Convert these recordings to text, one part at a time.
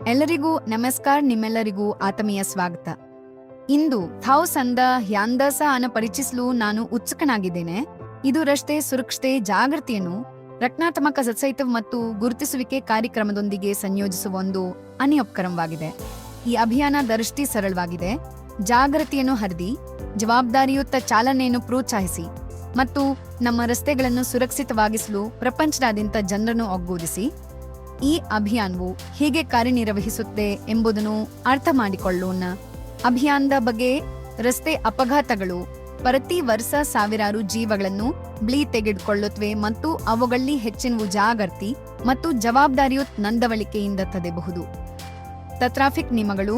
ಎಲ್ಲರಿಗೂ ನಮಸ್ಕಾರ. ನಿಮ್ಮೆಲ್ಲರಿಗೂ ಆತ್ಮೀಯ ಸ್ವಾಗತ. ಇಂದು ಥಾವ್ ಸಂದ ಹ್ಯಾಂದಸ ಅನ್ನ ಪರಿಚಯಿಸಲು ನಾನು ಉತ್ಸುಕನಾಗಿದ್ದೇನೆ. ಇದು ರಸ್ತೆ ಸುರಕ್ಷತೆ ಜಾಗೃತಿಯನ್ನು ರಚನಾತ್ಮಕ ಸತ್ಸೈತ ಮತ್ತು ಗುರುತಿಸುವಿಕೆ ಕಾರ್ಯಕ್ರಮದೊಂದಿಗೆ ಸಂಯೋಜಿಸುವ ಒಂದು ಅನಿಯೋಪಕರವಾಗಿದೆ. ಈ ಅಭಿಯಾನ ದೃಷ್ಟಿ ಸರಳವಾಗಿದೆ, ಜಾಗೃತಿಯನ್ನು ಹರಿದಿ, ಜವಾಬ್ದಾರಿಯುತ ಚಾಲನೆಯನ್ನು ಪ್ರೋತ್ಸಾಹಿಸಿ ಮತ್ತು ನಮ್ಮ ರಸ್ತೆಗಳನ್ನು ಸುರಕ್ಷಿತವಾಗಿಸಲು ಪ್ರಪಂಚದಾದ್ಯಂತ ಜನರನ್ನು ಒಗ್ಗೂಡಿಸಿ ಈ ಅಭಿಯಾನವು ಹೇಗೆ ಕಾರ್ಯನಿರ್ವಹಿಸುತ್ತೆ ಎಂಬುದನ್ನು ಅರ್ಥ ಮಾಡಿಕೊಳ್ಳೋಣ. ಅಭಿಯಾನದ ಬಗ್ಗೆ ರಸ್ತೆ ಅಪಘಾತಗಳು ಪ್ರತಿ ವರ್ಷ ಸಾವಿರಾರು ಜೀವಗಳನ್ನು ಬಲಿ ತೆಗೆದುಕೊಳ್ಳುತ್ತವೆ ಮತ್ತು ಅವುಗಳಲ್ಲಿ ಹೆಚ್ಚಿನವು ಜಾಗೃತಿ ಮತ್ತು ಜವಾಬ್ದಾರಿಯುತ ನಡವಳಿಕೆಯಿಂದ ತಡೆಯಬಹುದು. ಟ್ರಾಫಿಕ್ ನಿಯಮಗಳು,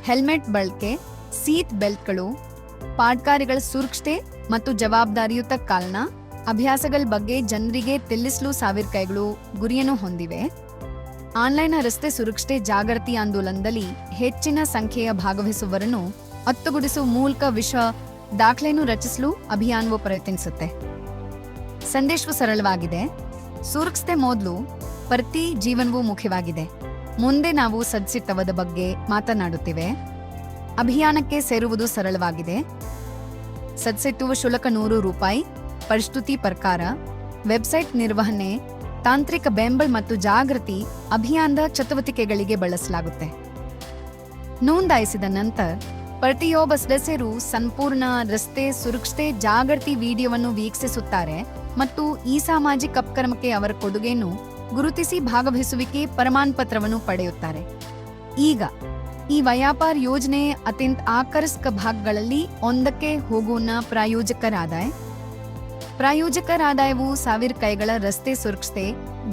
ಹೆಲ್ಮೆಟ್ ಬಳಕೆ, ಸೀಟ್ ಬೆಲ್ಟ್ಗಳು, ಪಾದಚಾರಿಗಳ ಸುರಕ್ಷತೆ ಮತ್ತು ಜವಾಬ್ದಾರಿಯುತ ಚಾಲನಾ ಅಭ್ಯಾಸಗಳ ಬಗ್ಗೆ ಜನರಿಗೆ ತಿಳಿಸಲು ಸಾವಿರ ಕೈಗಳು ಗುರಿಯನ್ನು ಹೊಂದಿವೆ. ಆನ್ಲೈನ್ ರಸ್ತೆ ಸುರಕ್ಷತೆ ಜಾಗೃತಿ ಆಂದೋಲನದಲ್ಲಿ ಹೆಚ್ಚಿನ ಸಂಖ್ಯೆಯ ಭಾಗವಹಿಸುವವರನ್ನು ಒತ್ತುಗೂಡಿಸುವ ಮೂಲಕ ವಿಶ್ವ ದಾಖಲೆಯನ್ನು ರಚಿಸಲು ಅಭಿಯಾನವು ಪ್ರಯತ್ನಿಸುತ್ತೆ. ಸಂದೇಶವು ಸರಳವಾಗಿದೆ. ಸುರಕ್ಷತೆ ಮೊದಲು, ಪ್ರತಿ ಜೀವನವೂ ಮುಖ್ಯವಾಗಿದೆ. ಮುಂದೆ ನಾವು ಸಜ್ಜಿತವದ ಬಗ್ಗೆ ಮಾತನಾಡುತ್ತೇವೆ. ಅಭಿಯಾನಕ್ಕೆ ಸೇರುವುದು ಸರಳವಾಗಿದೆ. ಸಜ್ಜಿತುವ ಶುಲ್ಕ ₹100. ಪರಿಸ್ಥಿತಿ ಪ್ರಕಾರ ವೆಬ್ಸೈಟ್ ನಿರ್ವಹಣೆ, ತಾಂತ್ರಿಕ ಬೆಂಬಲ ಮತ್ತು ಜಾಗೃತಿ ಅಭಿಯಾನದ ಚಟುವಟಿಕೆಗಳಿಗೆ ಬಳಸಲಾಗುತ್ತೆ. ನೋಂದಾಯಿಸಿದ ನಂತರ ಪ್ರತಿಯೊಬ್ಬ ಸದಸ್ಯರು ಸಂಪೂರ್ಣ ರಸ್ತೆ ಸುರಕ್ಷತೆ ಜಾಗೃತಿ ವಿಡಿಯೋವನ್ನು ವೀಕ್ಷಿಸುತ್ತಾರೆ ಮತ್ತು ಈ ಸಾಮಾಜಿಕ ಉಪಕ್ರಮಕ್ಕೆ ಅವರ ಕೊಡುಗೆಯನ್ನು ಗುರುತಿಸಿ ಭಾಗವಹಿಸುವಿಕೆ ಪ್ರಮಾಣಪತ್ರವನ್ನು ಪಡೆಯುತ್ತಾರೆ. ಈಗ ಈ ವ್ಯಾಪಾರ ಯೋಜನೆ ಅತ್ಯಂತ ಆಕರ್ಷಕ ಭಾಗಗಳಲ್ಲಿ ಒಂದಕ್ಕೆ ಹೋಗೋಣ. ಪ್ರಾಯೋಜಕರಾದಾಯವು ಸಾವಿರ ಕೈಗಳ ರಸ್ತೆ ಸುರಕ್ಷತೆ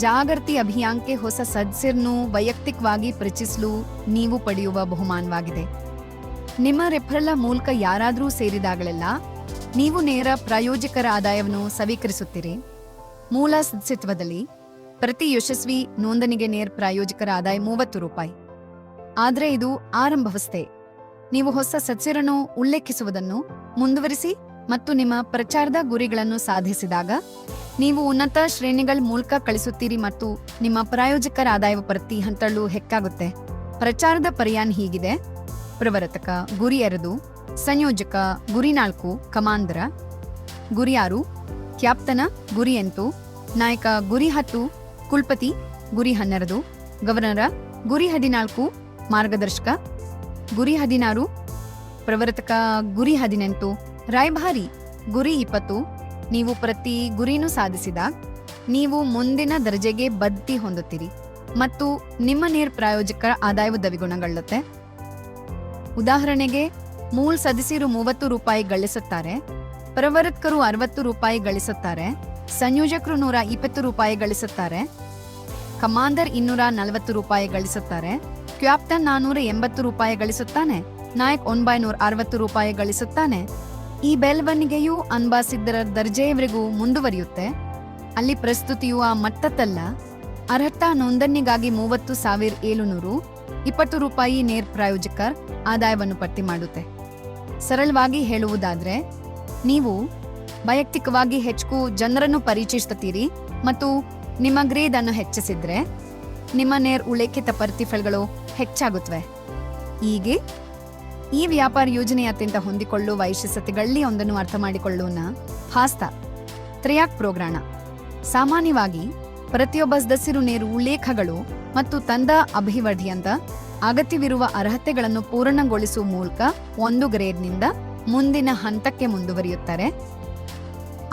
ಜಾಗೃತಿ ಅಭಿಯಾನಕ್ಕೆ ಹೊಸ ಸದಸ್ಯರನ್ನು ವೈಯಕ್ತಿಕವಾಗಿ ಪರಿಚಯಿಸಲು ನೀವು ಪಡೆಯುವ ಬಹುಮಾನವಾಗಿದೆ. ನಿಮ್ಮ ರೆಫರಲ್ ಮೂಲಕ ಯಾರಾದರೂ ಸೇರಿದಾಗಲೆಲ್ಲ ನೀವು ನೇರ ಪ್ರಾಯೋಜಕರ ಆದಾಯವನ್ನು ಸ್ವೀಕರಿಸುತ್ತೀರಿ. ಮೂಲ ಸದಸ್ಯತ್ವದಲ್ಲಿ ಪ್ರತಿ ಯಶಸ್ವಿ ನೋಂದಣಿಗೆ ನೇರ ಪ್ರಾಯೋಜಕರ ಆದಾಯ ₹30. ಆದರೆ ಇದು ಆರಂಭಾವಸ್ಥೆ. ನೀವು ಹೊಸ ಸದಸ್ಯರನ್ನು ಉಲ್ಲೇಖಿಸುವುದನ್ನು ಮುಂದುವರಿಸಿ ಮತ್ತು ನಿಮ್ಮ ಪ್ರಚಾರದ ಗುರಿಗಳನ್ನು ಸಾಧಿಸಿದಾಗ ನೀವು ಉನ್ನತ ಶ್ರೇಣಿಗಳ ಮೂಲಕ ಕಳಿಸುತ್ತೀರಿ ಮತ್ತು ನಿಮ್ಮ ಪ್ರಾಯೋಜಕರ ಆದಾಯವು ಪ್ರತಿ ಹಂತದಲ್ಲೂ ಹೆಚ್ಚಾಗುತ್ತೆ. ಪ್ರಚಾರದ ಪರ್ಯಾಯ ಹೀಗಿದೆ: ಪ್ರವರ್ತಕ ಗುರಿ 2, ಸಂಯೋಜಕ ಗುರಿ 4, ಕಮಾಂಡರ ಗುರಿ 6, ಕ್ಯಾಪ್ಟನ ಗುರಿ 8, ನಾಯಕ ಗುರಿ 10, ಕುಲಪತಿ ಗುರಿ 12, ಗವರ್ನರ ಗುರಿ 14, ಮಾರ್ಗದರ್ಶಕ ಗುರಿ 16, ಪ್ರವರ್ತಕ ಗುರಿ 18, ರಾಯಭಾರಿ ಗುರಿ 20. ನೀವು ಪ್ರತಿ ಗುರಿನೂ ಸಾಧಿಸಿದಾಗ ನೀವು ಮುಂದಿನ ದರ್ಜೆಗೆ ಬಡ್ತಿ ಹೊಂದುತ್ತೀರಿ ಮತ್ತು ನಿಮ್ಮ ನೇರ ಪ್ರಾಯೋಜಕರ ಆದಾಯವು ದ್ವಿಗುಣಗೊಳ್ಳುತ್ತೆ. ಉದಾಹರಣೆಗೆ, ಮೂಲ ಸದಸ್ಯರು ₹30 ಗಳಿಸುತ್ತಾರೆ, ಪ್ರವರ್ತಕರು ₹60 ಗಳಿಸುತ್ತಾರೆ, ಸಂಯೋಜಕರು ₹120 ಗಳಿಸುತ್ತಾರೆ, ಕಮಾಂಡರ್ ₹240 ಗಳಿಸುತ್ತಾರೆ, ಕ್ಯಾಪ್ಟನ್ ₹480 ಗಳಿಸುತ್ತಾನೆ, ನಾಯಕ್ ₹960 ಗಳಿಸುತ್ತಾನೆ. ಈ ಬೆಳವಣಿಗೆಯು ಅಂಬಾಸಿಡರ್ ದರ್ಜೆಯವರೆಗೂ ಮುಂದುವರಿಯುತ್ತೆ. ಅಲ್ಲಿ ಪ್ರಸ್ತುತಿಯು ಆ ಮಟ್ಟದಲ್ಲ. ಅರ್ಹತಾ ನೋಂದಣಿಗಾಗಿ ₹30,720 ನೇರ ಪ್ರಾಯೋಜಕರ ಆದಾಯವನ್ನು ಪಟ್ಟಿ ಮಾಡುತ್ತೆ. ಸರಳವಾಗಿ ಹೇಳುವುದಾದ್ರೆ, ನೀವು ವೈಯಕ್ತಿಕವಾಗಿ ಹೆಚ್ಚು ಜನರನ್ನು ಪರಿಚಯಿಸುತ್ತೀರಿ ಮತ್ತು ನಿಮ್ಮ ಗ್ರೇಡ್ ಅನ್ನು ಹೆಚ್ಚಿಸಿದ್ರೆ ನಿಮ್ಮ ನೇರ ಉಲ್ಲೇಖಿತ ಪ್ರತಿಫಲಗಳು ಹೆಚ್ಚಾಗುತ್ತವೆ. ಹೀಗೆ ಈ ವ್ಯಾಪಾರ ಯೋಜನೆ ಅತ್ಯಂತ ಹೊಂದಿಕೊಳ್ಳುವ ವೈಶಿಷ್ಟ್ಯಗಳಲ್ಲಿ ಒಂದನ್ನು ಅರ್ಥ ಮಾಡಿಕೊಳ್ಳೋಣ. ಫಾಸ್ತಾ ಟ್ರ್ಯಾಕ್ ಪ್ರೋಗ್ರಾಮ ಸಾಮಾನ್ಯವಾಗಿ ಪ್ರತಿಯೊಬ್ಬ ಸದಸ್ಯರು ನೇರ ಉಲ್ಲೇಖಗಳು ಮತ್ತು ತಂಡ ಅಭಿವೃದ್ಧಿಯಂತ ಅಗತ್ಯವಿರುವ ಅರ್ಹತೆಗಳನ್ನು ಪೂರ್ಣಗೊಳಿಸುವ ಮೂಲಕ ಒಂದು ಗ್ರೇಡ್ನಿಂದ ಮುಂದಿನ ಹಂತಕ್ಕೆ ಮುಂದುವರಿಯುತ್ತಾರೆ.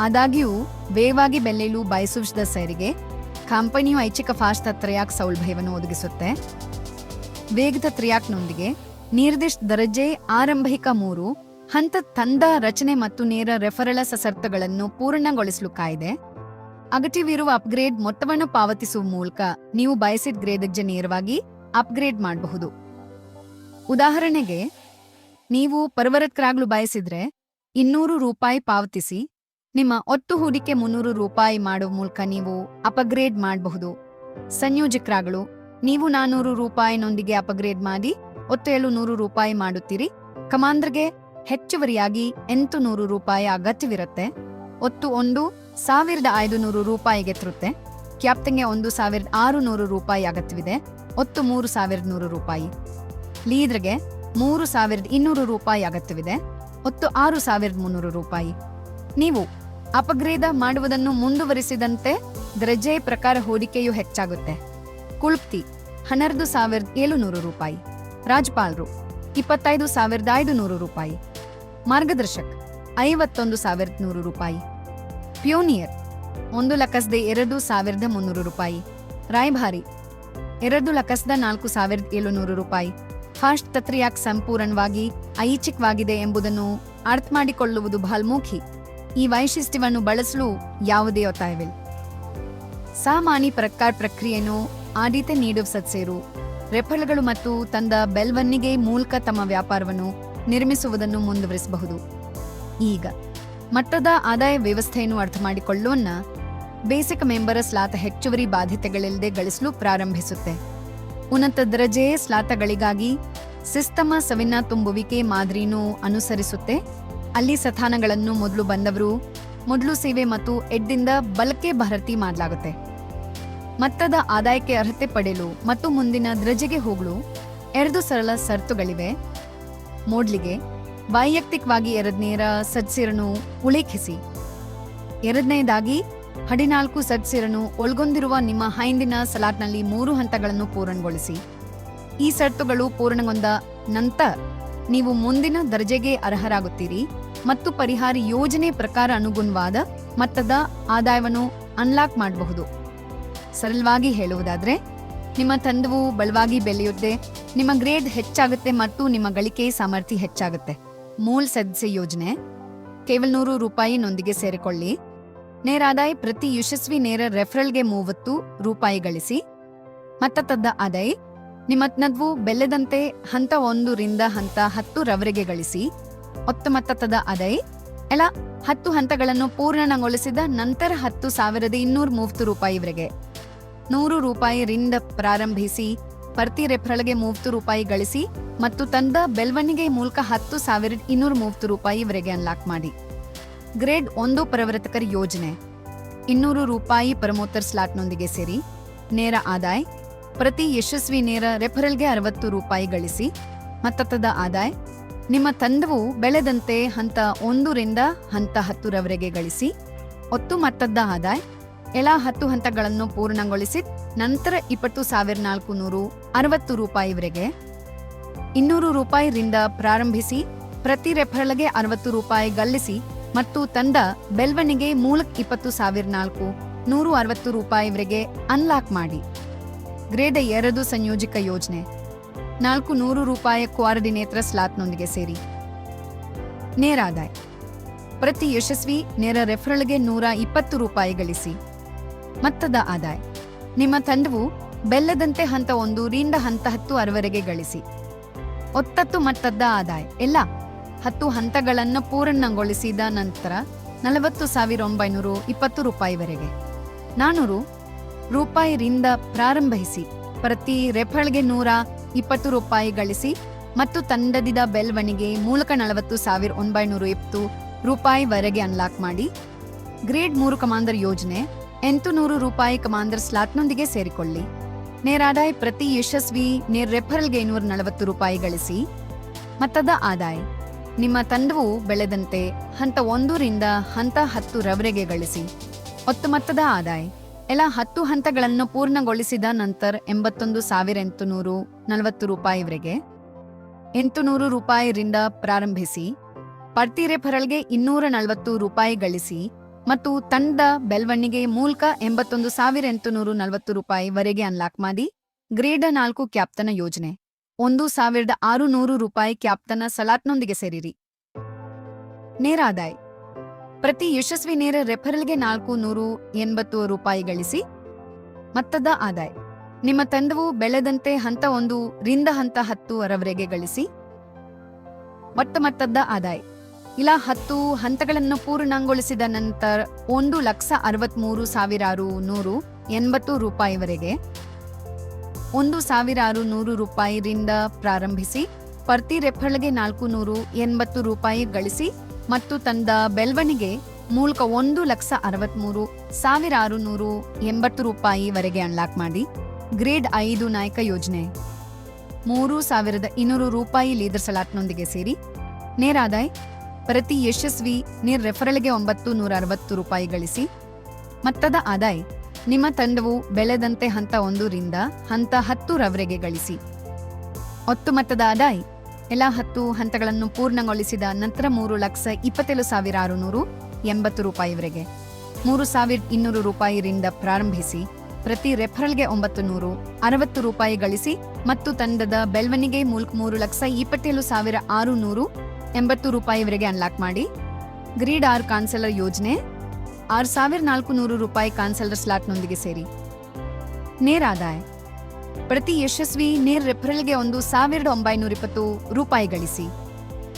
ಆದಾಗ್ಯೂ ವೇಗವಾಗಿ ಬೆಳೆಯಲು ಬಯಸುವ ಸದಸ್ಯರಿಗೆ ಕಂಪನಿಯು ಐಚ್ಛಿಕ ಫಾಸ್ತಾ ಟ್ರ್ಯಾಕ್ ಸೌಲಭ್ಯವನ್ನು ಒದಗಿಸುತ್ತೆ. ವೇಗದ ಟ್ರ್ಯಾಕ್ನೊಂದಿಗೆ ನಿರ್ದಿಷ್ಟ ದರ್ಜೆ ಆರಂಭಿಕ 3 ಹಂತ ತಂಡ ರಚನೆ ಮತ್ತು ನೇರ ರೆಫರಲ್ ಶರ್ತುಗಳನ್ನು ಪೂರ್ಣಗೊಳಿಸಲು ಕಾಯ್ದೆ. ಅಗತ್ಯವಿರುವ ಅಪ್ಗ್ರೇಡ್ ಮೊತ್ತವನ್ನು ಪಾವತಿಸುವ ಮೂಲಕ ನೀವು ಬಯಸಿದ ಗ್ರೇಡ್ಗೆ ನೇರವಾಗಿ ಅಪ್ಗ್ರೇಡ್ ಮಾಡಬಹುದು. ಉದಾಹರಣೆಗೆ, ನೀವು ಪ್ರವರ್ತಕರಾಗಲು ಬಯಸಿದ್ರೆ ₹200 ಪಾವತಿಸಿ ನಿಮ್ಮ ಒಟ್ಟು ಹೂಡಿಕೆ ₹300 ಮಾಡುವ ಮೂಲಕ ನೀವು ಅಪ್ಗ್ರೇಡ್ ಮಾಡಬಹುದು. ಸಂಯೋಜಕರಾಗಲು ನೀವು ₹400 ಅಪ್ಗ್ರೇಡ್ ಮಾಡಿ ಒಟ್ಟು ₹700 ಮಾಡುತ್ತೀರಿ. ಕಮಾಂಡರ್ಗೆ ಹೆಚ್ಚುವರಿಯಾಗಿ ₹800 ಅಗತ್ಯವಿರುತ್ತೆ. ಒಟ್ಟು ₹1,500 ತರುತ್ತೆ. ಕ್ಯಾಪ್ಟನ್ಗೆ ₹1,600 ಅಗತ್ಯವಿದೆ. ಒತ್ತು 3,100 ರೂಪಾಯಿ. ಲೀಡರ್ಗೆ 3,200 ರೂಪಾಯಿ ಅಗತ್ಯವಿದೆ, ಒತ್ತು 6,300 ರೂಪಾಯಿ. ನೀವು ಅಪಗ್ರೇದ ಮಾಡುವುದನ್ನು ಮುಂದುವರಿಸಿದಂತೆ ದರ್ಜೆ ಪ್ರಕಾರ ಹೂಡಿಕೆಯು ಹೆಚ್ಚಾಗುತ್ತೆ. ಕುಳ್ಪ್ತಿ 12,700 ರೂಪಾಯಿ. ರಾಜ್ಪಾಲ್ರು 25,500 ರೂಪಾಯಿ. ಮಾರ್ಗದರ್ಶಕ್ 51,100 ರೂಪಾಯಿ. ಪ್ಯೂನಿಯರ್ 1,02,300 ರೂಪಾಯಿ. ರಾಯಭಾರಿ 2,04,700 ರೂಪಾಯಿ. ಫಾಸ್ಟ್ ತತ್ರಿಯಾಕ್ ಸಂಪೂರ್ಣವಾಗಿ ಐಚ್ಛಿಕವಾಗಿದೆ ಎಂಬುದನ್ನು ಅರ್ಥ ಮಾಡಿಕೊಳ್ಳುವುದು ಬಹಳ ಮುಖ್ಯ. ಈ ವೈಶಿಷ್ಟ್ಯವನ್ನು ಬಳಸಲು ಯಾವುದೇ ಒತ್ತಾಯವಿಲ್ಲ. ಸಾಮಾನ್ಯ ಪ್ರಕಾರ ಪ್ರಕ್ರಿಯೆಯನ್ನು ಆದ್ಯತೆ ನೀಡುವ ಸದಸ್ಯರು ರೆಫರಲ್ಗಳು ಮತ್ತು ತಂದ ಬೆಳವಣಿಗೆ ಮೂಲಕ ತಮ್ಮ ವ್ಯಾಪಾರವನ್ನು ನಿರ್ಮಿಸುವುದನ್ನು ಮುಂದುವರಿಸಬಹುದು. ಈಗ ಮಟ್ಟದ ಆದಾಯ ವ್ಯವಸ್ಥೆಯನ್ನು ಅರ್ಥ ಮಾಡಿಕೊಳ್ಳೋಣ. ಬೇಸಿಕ್ ಮೆಂಬರ್ ಸ್ಲಾತ ಹೆಚ್ಚುವರಿ ಬಾಧ್ಯತೆಗಳಿಲ್ಲದೆ ಗಳಿಸಲು ಪ್ರಾರಂಭಿಸುತ್ತೆ. ಉನ್ನತ ದರ್ಜೆಯ ಸ್ಲಾತಗಳಿಗಾಗಿ ಸಿಸ್ತಮ ಸವಿನ ತುಂಬುವಿಕೆ ಮಾದರಿಯನ್ನು ಅನುಸರಿಸುತ್ತೆ. ಅಲ್ಲಿ ಸ್ಥಾನಗಳನ್ನು ಮೊದಲು ಬಂದವರು ಮೊದಲು ಸೇವೆ ಮತ್ತು ಎಡ್ದಿಂದ ಬಲಕ್ಕೆ ಭರ್ತಿ ಮಾಡಲಾಗುತ್ತೆ. ಮಟ್ಟದ ಆದಾಯಕ್ಕೆ ಅರ್ಹತೆ ಪಡೆಯಲು ಮತ್ತು ಮುಂದಿನ ದರ್ಜೆಗೆ ಹೋಗಲು 2 ಸರಳ ಷರತ್ತುಗಳಿವೆ. ಮೊದಲಿಗೆ ವೈಯಕ್ತಿಕವಾಗಿ 2ನೇರ ಸದಸ್ಯರನ್ನು ಉಲ್ಲೇಖಿಸಿ. ಎರಡನೇದಾಗಿ 14 ಸದಸ್ಯರನ್ನು ಒಳಗೊಂಡಿರುವ ನಿಮ್ಮ ಹಿಂದಿನ ಸಲಾಟ್ನಲ್ಲಿ 3 ಹಂತಗಳನ್ನು ಪೂರ್ಣಗೊಳಿಸಿ. ಈ ಷರತ್ತುಗಳು ಪೂರ್ಣಗೊಂಡ ನಂತರ ನೀವು ಮುಂದಿನ ದರ್ಜೆಗೆ ಅರ್ಹರಾಗುತ್ತೀರಿ ಮತ್ತು ಪರಿಹಾರ ಯೋಜನೆ ಪ್ರಕಾರ ಅನುಗುಣವಾದ ಮಟ್ಟದ ಆದಾಯವನ್ನು ಅನ್ಲಾಕ್ ಮಾಡಬಹುದು. ಸರಳವಾಗಿ ಹೇಳುವುದಾದ್ರೆ, ನಿಮ್ಮ ತಂಡವು ಬಲವಾಗಿ ಬೆಳೆಯುತ್ತೆ, ನಿಮ್ಮ ಗ್ರೇಡ್ ಹೆಚ್ಚಾಗುತ್ತೆ ಮತ್ತು ನಿಮ್ಮ ಗಳಿಕೆ ಸಾಮರ್ಥ್ಯ ಹೆಚ್ಚಾಗುತ್ತೆ. ಮೂಲ ಸದಸ್ಯ ಯೋಜನೆ ಕೇವಲ 100 ರೂಪಾಯಿನೊಂದಿಗೆ ಸೇರಿಕೊಳ್ಳಿ. ನೇರ ಆದಾಯ ಪ್ರತಿ ಯಶಸ್ವಿ ನೇರ ರೆಫರಲ್ಗೆ 30 ರೂಪಾಯಿ ಗಳಿಸಿ. ಮಟ್ಟದ ಆದಾಯ ನಿಮ್ಮ ತಂಡವು ಬೆಳೆದಂತೆ ಹಂತ 1 ರಿಂದ ಹಂತ 10 ರವರೆಗೆ ಗಳಿಸಿ. ಒತ್ತು ಮಟ್ಟದ ಆದಾಯ ಎಲ್ಲ 10 ಹಂತಗಳನ್ನು ಪೂರ್ಣಗೊಳಿಸಿದ ನಂತರ 10,230 ರೂಪಾಯಿವರೆಗೆ 100 ರೂಪಾಯಿ ರಿಂದ ಪ್ರಾರಂಭಿಸಿ. ಪ್ರತಿ ರೆಫರಲ್ಗೆ 30 ರೂಪಾಯಿ ಗಳಿಸಿ ಮತ್ತು ತಂದ ಬೆಳವಣಿಗೆ ಮೂಲಕ 10,230 ರೂಪಾಯಿವರೆಗೆ ಅನ್ಲಾಕ್ ಮಾಡಿ. ಗ್ರೇಡ್ 1 ಪ್ರವರ್ತಕರ ಯೋಜನೆ 200 ರೂಪಾಯಿ ಪ್ರಮೋಟರ್ ಸ್ಲಾಟ್ನೊಂದಿಗೆ ಸೇರಿ. ನೇರ ಆದಾಯ ಪ್ರತಿ ಯಶಸ್ವಿ ನೇರ ರೆಫರಲ್ಗೆ 60 ರೂಪಾಯಿ ಗಳಿಸಿ. ಮಟ್ಟದ ಆದಾಯ ನಿಮ್ಮ ತಂಡವು ಬೆಳೆದಂತೆ ಹಂತ 1 ರಿಂದ ಹಂತ 10 ರವರೆಗೆ ಗಳಿಸಿ. ಒತ್ತು ಮಟ್ಟದ ಆದಾಯ ಎಲ್ಲ 10 ಹಂತಗಳನ್ನು ಪೂರ್ಣಗೊಳಿಸಿ ನಂತರ 20,460 ರೂಪಾಯಿವರೆಗೆ 200 ರೂಪಾಯಿ ರಿಂದ ಪ್ರಾರಂಭಿಸಿ. ಪ್ರತಿ ರೆಫರಲ್ಗೆ 60 ರೂಪಾಯಿ ಗಳಿಸಿ ಮತ್ತು ತಂಡ ಬೆಳವಣಿಗೆ ಮೂಲಕ 20,460 ರೂಪಾಯಿವರೆಗೆ ಅನ್ಲಾಕ್ ಮಾಡಿ. ಗ್ರೇಡ್ 2 ಸಂಯೋಜಿತ ಯೋಜನೆ 400 ರೂಪಾಯಿ ಕೋಆರ್ಡಿನೇಟರ್ ಸ್ಲಾಟ್ನೊಂದಿಗೆ ಸೇರಿ. ನೇರ ಆದಾಯ ಪ್ರತಿ ಯಶಸ್ವಿ ನೇರ ರೆಫರಲ್ಗೆ 120 ರೂಪಾಯಿ ಗಳಿಸಿ. ಮಟ್ಟದ ಆದಾಯ ನಿಮ್ಮ ತಂಡವು ಬೆಲ್ಲದಂತೆ ಹಂತ 1 ರಿಂದ ಹಂತ 10 ರವರೆಗೆ ಗಳಿಸಿ. ಒತ್ತತ್ತು ಮಟ್ಟದ ಆದಾಯ ಎಲ್ಲ 10 ಹಂತಗಳನ್ನು ಪೂರ್ಣಗೊಳಿಸಿದ ನಂತರ 40,920 ರೂಪಾಯಿವರೆಗೆ 400 ರೂಪಾಯಿ ರಿಂದ ಪ್ರಾರಂಭಿಸಿ. ಪ್ರತಿ ರೆಫರಲ್ಗೆ 120 ರೂಪಾಯಿ ಗಳಿಸಿ ಮತ್ತು ತಂಡದ ಬೆಳವಣಿಗೆ ಮೂಲಕ 40,920 ರೂಪಾಯಿವರೆಗೆ ಅನ್ಲಾಕ್ ಮಾಡಿ. ಗ್ರೇಡ್ 3 ಕಮಾಂಡರ್ ಯೋಜನೆ 800 ರೂಪಾಯಿ ಕಮಾಂಡರ್ ಸ್ಲಾಟ್ನೊಂದಿಗೆ ಸೇರಿಕೊಳ್ಳಿ. ನೇರ ಆದಾಯ ಪ್ರತಿ ಯಶಸ್ವಿ ನೇರ ರೆಫರಲ್ಗೆ 240 ರೂಪಾಯಿ ಗಳಿಸಿ. ಮಟ್ಟದ ಆದಾಯ ನಿಮ್ಮ ತಂಡವು ಬೆಳೆದಂತೆ ಹಂತ 1 ರಿಂದ ಹಂತ 10 ರವರೆಗೆ ಗಳಿಸಿ. ಒತ್ತು ಮಟ್ಟದ ಆದಾಯ ಎಲ್ಲ 10 ಹಂತಗಳನ್ನು ಪೂರ್ಣಗೊಳಿಸಿದ ನಂತರ 81,840 ರೂಪಾಯಿವರೆಗೆ 800 ರೂಪಾಯಿ ರಿಂದ ಪ್ರಾರಂಭಿಸಿ. ಪ್ರತಿ ರೆಫರಲ್ಗೆ 240 ರೂಪಾಯಿ ಗಳಿಸಿ ಮತ್ತು ತಂಡ ಬೆಳವಣಿಗೆ ಮೂಲಕ 81,840 ರೂಪಾಯಿವರೆಗೆ ಅನ್ಲಾಕ್ ಮಾಡಿ. ಗ್ರೇಡ್ 4 ಕ್ಯಾಪ್ಟನ ಯೋಜನೆ 1,600 ರೂಪಾಯಿ ಕ್ಯಾಪ್ಟನ ಸಲಾಟ್ನೊಂದಿಗೆ ಸೇರಿರಿ. ನೇರ ಆದಾಯ ಪ್ರತಿ ಯಶಸ್ವಿ ನೇರ ರೆಫರಲ್ಗೆ 480 ರೂಪಾಯಿ ಗಳಿಸಿ. ಮಟ್ಟದ ಆದಾಯ ನಿಮ್ಮ ತಂಡವು ಬೆಳೆದಂತೆ ಹಂತ 1 ರಿಂದ ಹಂತ 10 ರವರೆಗೆ ಗಳಿಸಿ. ಒಟ್ಟು ಮಟ್ಟದ ಆದಾಯ ಇಲ್ಲ 10 ಹಂತಗಳನ್ನು ಪೂರ್ಣಗೊಳಿಸಿದ ನಂತರ 1,63,680 ರೂಪಾಯಿವರೆಗೆ 1,600 ರೂಪಾಯಿ ರಿಂದ ಪ್ರಾರಂಭಿಸಿ. ಪ್ರತಿ ರೆಫರಲ್ಗೆ 480 ರೂಪಾಯಿ ಗಳಿಸಿ ಮತ್ತು ತಂದ ಬೆಳವಣಿಗೆ ಮೂಲಕ 1,63,680 ರೂಪಾಯಿವರೆಗೆ ಅನ್ಲಾಕ್ ಮಾಡಿ. ಗ್ರೇಡ್ 5 ನಾಯಕ ಯೋಜನೆ 3,200 ರೂಪಾಯಿ ಲೀಡರ್ ಸಲಾಟ್ನೊಂದಿಗೆ ಸೇರಿ ನೇರ ಆದಾಯ ಪ್ರತಿ ಯಶಸ್ವಿ ನೇರ ರೆಫರಲ್ಗೆ 960 ರೂಪಾಯಿ ಗಳಿಸಿ. ಮೊತ್ತದ ಆದಾಯ ನಿಮ್ಮ ತಂಡವು ಬೆಳೆದಂತೆ ಹಂತ 1 ರಿಂದ ಹಂತ 10 ರವರೆಗೆ ಗಳಿಸಿ. ಒಟ್ಟು ಮೊತ್ತದ ಆದಾಯ ಎಲ್ಲ 10 ಹಂತಗಳನ್ನು ಪೂರ್ಣಗೊಳಿಸಿದ ನಂತರ 3,27,680 ರೂಪಾಯಿವರೆಗೆ 3,200 ರೂಪಾಯಿರಿಂದ ಪ್ರಾರಂಭಿಸಿ ಪ್ರತಿ ರೆಫರಲ್ಗೆ 960 ರೂಪಾಯಿ ಗಳಿಸಿ ಮತ್ತು ತಂಡದ ಬೆಳವಣಿಗೆ ಮೂಲಕ 3,27,680 ರೂಪಾಯಿವರೆಗೆ ಅನ್ಲಾಕ್ ಮಾಡಿ. ಗ್ರೇಡ್ 6 ಕಾನ್ಸಲರ್ ಯೋಜನೆ 6,400 ರೂಪಾಯಿ ಕಾನ್ಸಲರ್ ಸ್ಲಾಟ್ನೊಂದಿಗೆ ಸೇರಿ ನೇರ ಆದಾಯ ಪ್ರತಿ ಯಶಸ್ವಿ ನೇರ ರೆಫರಲ್ಗೆ 1,920 ರೂಪಾಯಿ ಗಳಿಸಿ.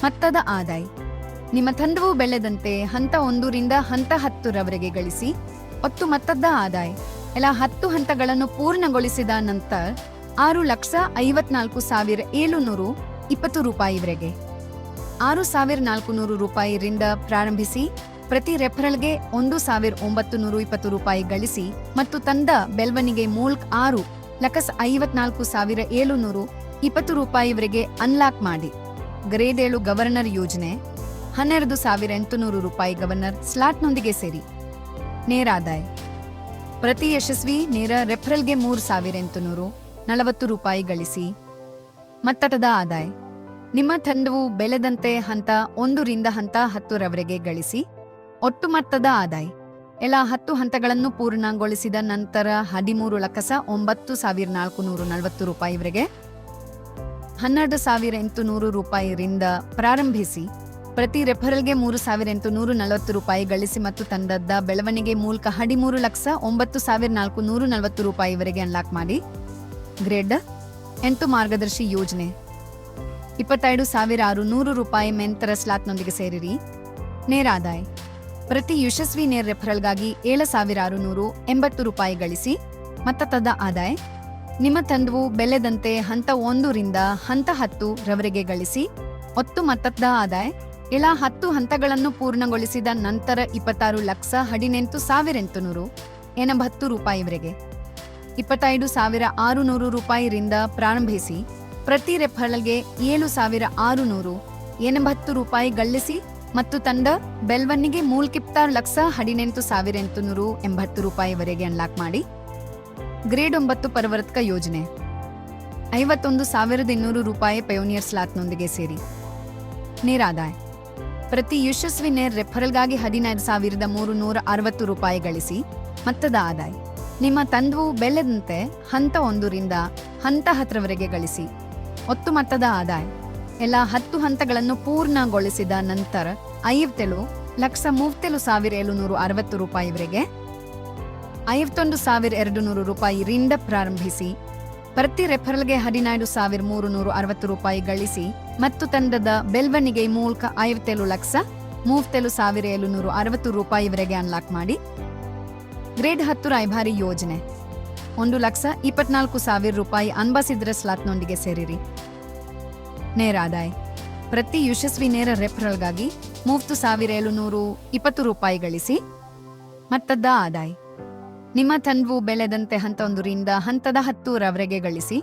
ಮೊತ್ತದ ಆದಾಯ ನಿಮ್ಮ ತಂಡವು ಬೆಳೆದಂತೆ ಹಂತ 1 ರಿಂದ ಹಂತ 10 ರವರೆಗೆ ಗಳಿಸಿ. ಒಟ್ಟು ಮೊತ್ತದ ಆದಾಯ ಎಲ್ಲ 10 ಹಂತಗಳನ್ನು ಪೂರ್ಣಗೊಳಿಸಿದ ನಂತರ 6,54,720 ರೂಪಾಯಿವರೆಗೆ 6,400 ರೂಪಾಯಿರಿಂದ ಪ್ರಾರಂಭಿಸಿ ಪ್ರತಿ ರೆಫರಲ್ಗೆ 1,920 ರೂಪಾಯಿ ಗಳಿಸಿ ಮತ್ತು ತಂಡ ಬೆಳವಣಿಗೆ ಮೂಲಕ 6,54,720 ರೂಪಾಯಿವರೆಗೆ ಅನ್ಲಾಕ್ ಮಾಡಿ. ಗ್ರೇಡ್ 7 ಗವರ್ನರ್ ಯೋಜನೆ 12,800 ರೂಪಾಯಿ ಗವರ್ನರ್ ಸ್ಲಾಟ್ನೊಂದಿಗೆ ಸೇರಿ ನೇರ ಆದಾಯ ಪ್ರತಿ ಯಶಸ್ವಿ ನೇರ ರೆಫರಲ್ಗೆ 3,840 ರೂಪಾಯಿ ಗಳಿಸಿ. ಮೊತ್ತದ ಆದಾಯ ನಿಮ್ಮ ತಂಡವು ಬೆಳೆದಂತೆ ಹಂತ 1 ರಿಂದ ಹಂತ 10 ರವರೆಗೆ ಗಳಿಸಿ. ಒಟ್ಟು ಮೊತ್ತದ ಆದಾಯ ಎಲ್ಲ 10 ಹಂತಗಳನ್ನು ಪೂರ್ಣಗೊಳಿಸಿದ ನಂತರ 13,09,440 ರೂಪಾಯಿವರೆಗೆ 12,800 ರೂಪಾಯಿರಿಂದ ಪ್ರಾರಂಭಿಸಿ ಪ್ರತಿ ರೆಫರಲ್ಗೆ 3,840 ರೂಪಾಯಿ ಗಳಿಸಿ ಮತ್ತು ತಂಡದ ಬೆಳವಣಿಗೆ ಮೂಲಕ 13,09,440 ರೂಪಾಯಿವರೆಗೆ ಅನ್ಲಾಕ್ ಮಾಡಿ. ಗ್ರೇಡ್ 8 ಮಾರ್ಗದರ್ಶಿ ಯೋಜನೆ 25,600 ರೂಪಾಯಿ ಮೆಂತರ ಸ್ಲಾಟ್ನೊಂದಿಗೆ ಸೇರಿರಿ. ನೇರ ಆದಾಯ ಪ್ರತಿ ಯಶಸ್ವಿ ನೇರ ರೆಫರಲ್ಗಾಗಿ 7,680 ರೂಪಾಯಿ ಗಳಿಸಿ. ಮೊತ್ತದ ಆದಾಯ ನಿಮ್ಮ ತಂಡವು ಬೆಳೆದಂತೆ ಹಂತ 1 ರಿಂದ ಹಂತ 10 ರವರೆಗೆ ಗಳಿಸಿ. ಒಟ್ಟು ಮೊತ್ತದ ಆದಾಯ ಎಲ್ಲ 10 ಹಂತಗಳನ್ನು ಪೂರ್ಣಗೊಳಿಸಿದ ನಂತರ 26,18,880 ರೂಪಾಯಿವರೆಗೆ 25,600 ರೂಪಾಯಿರಿಂದ ಪ್ರಾರಂಭಿಸಿ ಪ್ರತಿ ರೆಫರಲ್ಗೆ 7,680 ರೂಪಾಯಿ ಗಳಿಸಿ ಮತ್ತು ತಂಡ ಬೆಳವಣಿಗೆ ಮೂಲಕ 18,18,880 ರೂಪಾಯಿವರೆಗೆ ಅನ್ಲಾಕ್ ಮಾಡಿ. ಗ್ರೇಡ್ 9 ಪರಿವರ್ತಕ ಯೋಜನೆ 51,200 ರೂಪಾಯಿ ಪಯೋನಿಯರ್ ಸ್ಲಾಟ್ನೊಂದಿಗೆ ಸೇರಿ ನೇರ ಆದಾಯ ಪ್ರತಿ ಯಶಸ್ವಿ ನೇರ ರೆಫರಲ್ಗಾಗಿ 15,360 ರೂಪಾಯಿ ಗಳಿಸಿ. ಮೊತ್ತದ ಆದಾಯ ನಿಮ್ಮ ತಂಡವು ಬೆಳೆದಂತೆ ಹಂತ 1 ರಿಂದ ಹಂತ 10 ರವರೆಗೆ ಗಳಿಸಿ. ಒಟ್ಟು ಮೊತ್ತದ ಆದಾಯ ಎಲ್ಲ 10 ಹಂತಗಳನ್ನು ಪೂರ್ಣಗೊಳಿಸಿದ ನಂತರ 57,37,760 ರೂಪಾಯಿವರೆಗೆ 51,200 ರೂಪಾಯಿರಿಂದ ಪ್ರಾರಂಭಿಸಿ ಪ್ರತಿ ರೆಫರಲ್ಗೆ 17,360 ರೂಪಾಯಿ ಗಳಿಸಿ ಮತ್ತು ತಂಡದ ಬೆಳವಣಿಗೆ ಮೂಲಕ 57,37,760 ರೂಪಾಯಿವರೆಗೆ ಅನ್ಲಾಕ್ ಮಾಡಿ. ಗ್ರೇಡ್ 10 ರಾಯಭಾರಿ ಯೋಜನೆ 1,24,000 ರೂಪಾಯಿ ಅಂಬಾಸಿಡರ್ ಸ್ಲಾಟ್ನೊಂದಿಗೆ ಸೇರಿರಿ. ನೇರ ಆದಾಯ ಪ್ರತಿ ಯಶಸ್ವಿ ನೇರ ರೆಫರಲ್ಗಾಗಿ 30,720 ರೂಪಾಯಿ ಗಳಿಸಿ. ಮೊತ್ತದ ಆದಾಯ ನಿಮ್ಮ ತಂಡವು ಬೆಳೆದಂತೆ ಹಂತ 1 ರಿಂದ ಹಂತದ 10 ರವರೆಗೆ ಗಳಿಸಿ.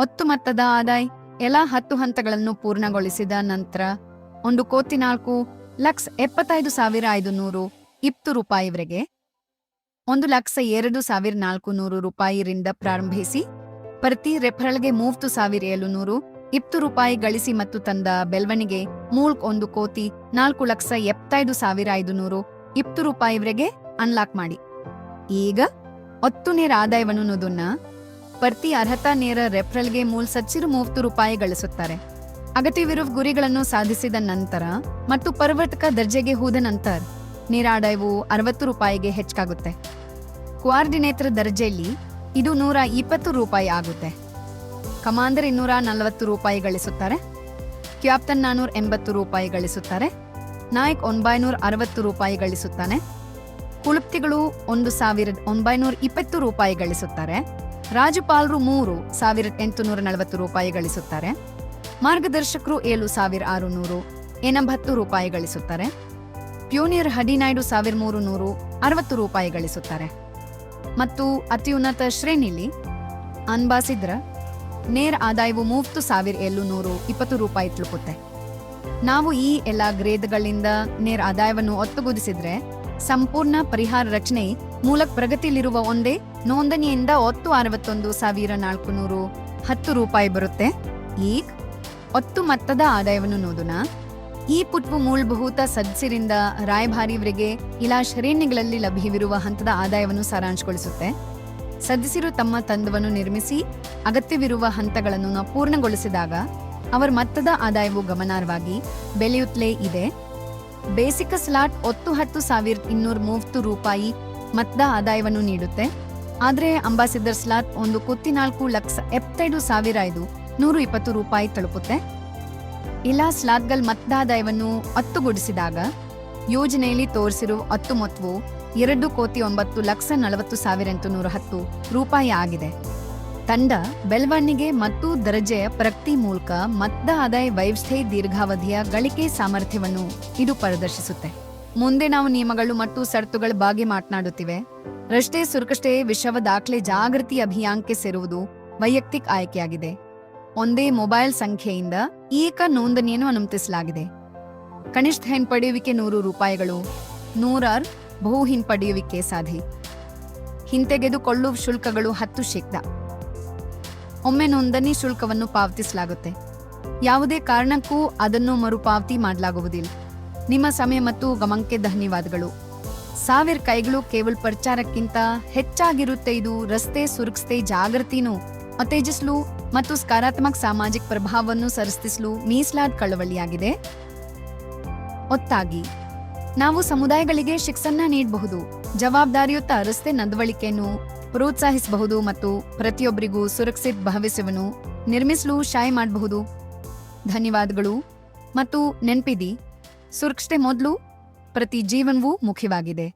ಒಟ್ಟು ಮೊತ್ತದ ಆದಾಯ ಎಲ್ಲ 10 ಹಂತಗಳನ್ನು ಪೂರ್ಣಗೊಳಿಸಿದ ನಂತರ 1,75,520 ರೂಪಾಯಿವರೆಗೆ 1,02,400 ರೂಪಾಯಿರಿಂದ ಪ್ರಾರಂಭಿಸಿ ಪ್ರತಿ ರೆಫರಲ್ಗೆ 30,720 ರೂಪಾಯಿ ಗಳಿಸಿ ಮತ್ತು ತಂದ ಬೆಳವಣಿಗೆ ಮೂಲಕ 1,04,75,520 ರೂಪಾಯಿವರೆಗೆ ಅನ್ಲಾಕ್ ಮಾಡಿ. ಈಗ ಒಟ್ಟು ನೇರ ಆದಾಯವನ್ನು ನೋದೋಣ. ಪ್ರತಿ ಅರ್ಹತಾ ನೇರ ರೆಫರಲ್ಗೆ ಮೂಲ ಸಚಿರು 30 ರೂಪಾಯಿ ಗಳಿಸುತ್ತಾರೆ. ಅಗತ್ಯವಿರುವ ಗುರಿಗಳನ್ನು ಸಾಧಿಸಿದ ನಂತರ ಮತ್ತು ಪರಿವರ್ತಕ ದರ್ಜೆಗೆ ಹೋದ ನಂತರ ನೇರ ಆದಾಯವು 60 ರೂಪಾಯಿಗೆ ಹೆಚ್ಚಾಗುತ್ತೆ. ಕೋಆರ್ಡಿನೇಟರ್ ದರ್ಜೆಯಲ್ಲಿ ಇದು 120 ರೂಪಾಯಿ ಆಗುತ್ತೆ. ಕಮಾಂಡರ್ 240 ರೂಪಾಯಿ ಗಳಿಸುತ್ತಾರೆ. ಕ್ಯಾಪ್ಟನ್ 480 ರೂಪಾಯಿ ಗಳಿಸುತ್ತಾರೆ. ನಾಯಕ್ 960 ರೂಪಾಯಿ ಗಳಿಸುತ್ತಾನೆ. ಕುಲಪ್ತಿಗಳು 1,920 ರೂಪಾಯಿ ಗಳಿಸುತ್ತಾರೆ. ರಾಜ್ಯಪಾಲರು 3,840 ರೂಪಾಯಿ ಗಳಿಸುತ್ತಾರೆ. ಮಾರ್ಗದರ್ಶಕರು 7,680 ರೂಪಾಯಿ ಗಳಿಸುತ್ತಾರೆ. ಪ್ಯೂನಿಯರ್ 15,360 ರೂಪಾಯಿ ಗಳಿಸುತ್ತಾರೆ. ಮತ್ತು ಅತ್ಯುನ್ನತ ಶ್ರೇಣಿಯಲ್ಲಿ ಅನ್ಬಾಸಿದ್ರ ನೇರ ಆದಾಯವು 30,720 ರೂಪಾಯಿ ತಲುಪುತ್ತೆ. ನಾವು ಈ ಎಲ್ಲ ಗ್ರೇಡ್ಗಳಿಂದ ನೇರ ಆದಾಯವನ್ನು ಒತ್ತುಗೂಡಿಸಿದ್ರೆ ಸಂಪೂರ್ಣ ಪರಿಹಾರ ರಚನೆ ಮೂಲಕ ಪ್ರಗತಿಯಲ್ಲಿರುವ ಒಂದೇ ನೋಂದಣಿಯಿಂದ 61,410 ರೂಪಾಯಿ ಬರುತ್ತೆ. ಈಗ ಒತ್ತು ಮೊತ್ತದ ಆದಾಯವನ್ನು ನೋಡೋಣ. ಈ ಪುಟ್ವು ಮೂಲಭೂತ ಸದಸ್ಯರಿಂದ ರಾಯಭಾರಿಯವರಿಗೆ ಇಲ್ಲ ಶ್ರೇಣಿಗಳಲ್ಲಿ ಲಭ್ಯವಿರುವ ಹಂತದ ಆದಾಯವನ್ನು ಸಾರಾಂಶಗೊಳಿಸುತ್ತೆ. ಸದಸ್ಯರು ತಮ್ಮ ತಂಡವನ್ನು ನಿರ್ಮಿಸಿ ಅಗತ್ಯವಿರುವ ಹಂತಗಳನ್ನು ಪೂರ್ಣಗೊಳಿಸಿದಾಗ ಅವರ ಮೊತ್ತದ ಆದಾಯವು ಗಮನಾರ್ಹವಾಗಿ ಬೆಳೆಯುತ್ತಲೇ ಇದೆ. ಬೇಸಿಕ್ ಸ್ಲಾಟ್ 10,230 ರೂಪಾಯಿ ಮೊತ್ತದ ಆದಾಯವನ್ನು ನೀಡುತ್ತೆ. ಆದರೆ ಅಂಬಾಸಿಡರ್ ಸ್ಲಾಟ್ 1,74,75,120 ರೂಪಾಯಿ ತಲುಪುತ್ತೆ. ಇಲ್ಲ ಸ್ಲಾಟ್ಗಳ ಮೊತ್ತದಾದಾಯವನ್ನು ಒತ್ತುಗೂಡಿಸಿದಾಗ ಯೋಜನೆಯಲ್ಲಿ ತೋರಿಸಿರುವ ಒತ್ತು ಮೊತ್ತವು 2,09,40,810 ರೂಪಾಯಿ ಆಗಿದೆ. ತಂಡ ಬೆಳವಣಿಗೆ ಮತ್ತು ದರ್ಜೆಯ ಪ್ರಗತಿ ಮೂಲಕ ಮೊತ್ತದ ಆದಾಯ ವ್ಯವಸ್ಥೆ ದೀರ್ಘಾವಧಿಯ ಗಳಿಕೆ ಸಾಮರ್ಥ್ಯವನ್ನು ಇದು ಪ್ರದರ್ಶಿಸುತ್ತೆ. ಮುಂದೆ ನಾವು ನಿಯಮಗಳು ಮತ್ತು ಷರತ್ತುಗಳ ಬಗ್ಗೆ ಮಾತನಾಡುತ್ತಿವೆ. ರಸ್ತೆ ಸುರಕ್ಷತೆ ವಿಶ್ವ ದಾಖಲೆ ಜಾಗೃತಿ ಅಭಿಯಾನಕ್ಕೆ ಸೇರುವುದು ವೈಯಕ್ತಿಕ ಆಯ್ಕೆಯಾಗಿದೆ. ಒಂದೇ ಮೊಬೈಲ್ ಸಂಖ್ಯೆಯಿಂದ ಏಕ ನೋಂದಣಿಯನ್ನು ಅನುಮತಿಸಲಾಗಿದೆ. ಕನಿಷ್ಠ ಹಿಂಪಡೆಯುವಿಕೆ 100 ರೂಪಾಯಿಗಳು, 100 ಬಹು ಹಿಂಪಡೆಯುವಿಕೆ ಸಾಧಿ. ಹಿಂತೆಗೆದುಕೊಳ್ಳುವ ಶುಲ್ಕಗಳು 10%. ಒಮ್ಮೆ ನೋಂದಣಿ ಶುಲ್ಕವನ್ನು ಪಾವತಿಸಲಾಗುತ್ತೆ. ಯಾವುದೇ ಕಾರಣಕ್ಕೂ ಅದನ್ನು ಮರುಪಾವತಿ ಮಾಡಲಾಗುವುದಿಲ್ಲ. ನಿಮ್ಮ ಸಮಯ ಮತ್ತು ಗಮನಕ್ಕೆ ಧನ್ಯವಾದಗಳು. 1000 ಕೈಗಳು ಕೇವಲ ಪ್ರಚಾರಕ್ಕಿಂತ ಹೆಚ್ಚಾಗಿರುತ್ತೆ. ಇದು ರಸ್ತೆ ಸುರಕ್ಷತೆ ಜಾಗೃತಿನೂ ಉತ್ತೇಜಿಸಲು ಮತ್ತು ಸಕಾರಾತ್ಮಕ ಸಾಮಾಜಿಕ ಪ್ರಭಾವವನ್ನು ಸೃಷ್ಟಿಸಲು ಮೀಸಲಾದ ಕಳವಳಿಯಾಗಿದೆ. ಒತ್ತಾಗಿ ನಾವು ಸಮುದಾಯಗಳಿಗೆ ಶಿಕ್ಷಣ ನೀಡಬಹುದು, ಜವಾಬ್ದಾರಿಯುತ ರಸ್ತೆ ನಡವಳಿಕೆಯನ್ನು ಪ್ರೋತ್ಸಾಹಿಸಬಹುದು ಮತ್ತು ಪ್ರತಿಯೊಬ್ಬರಿಗೂ ಸುರಕ್ಷಿತ ಭವಿಷ್ಯವನ್ನು ನಿರ್ಮಿಸಲು ಸಹಾಯ ಮಾಡಬಹುದು. ಧನ್ಯವಾದಗಳು ಮತ್ತು ನೆನಪಿಡಿ, ಸುರಕ್ಷತೆ ಮೊದಲು, ಪ್ರತಿ ಜೀವನವೂ ಮುಖ್ಯವಾಗಿದೆ.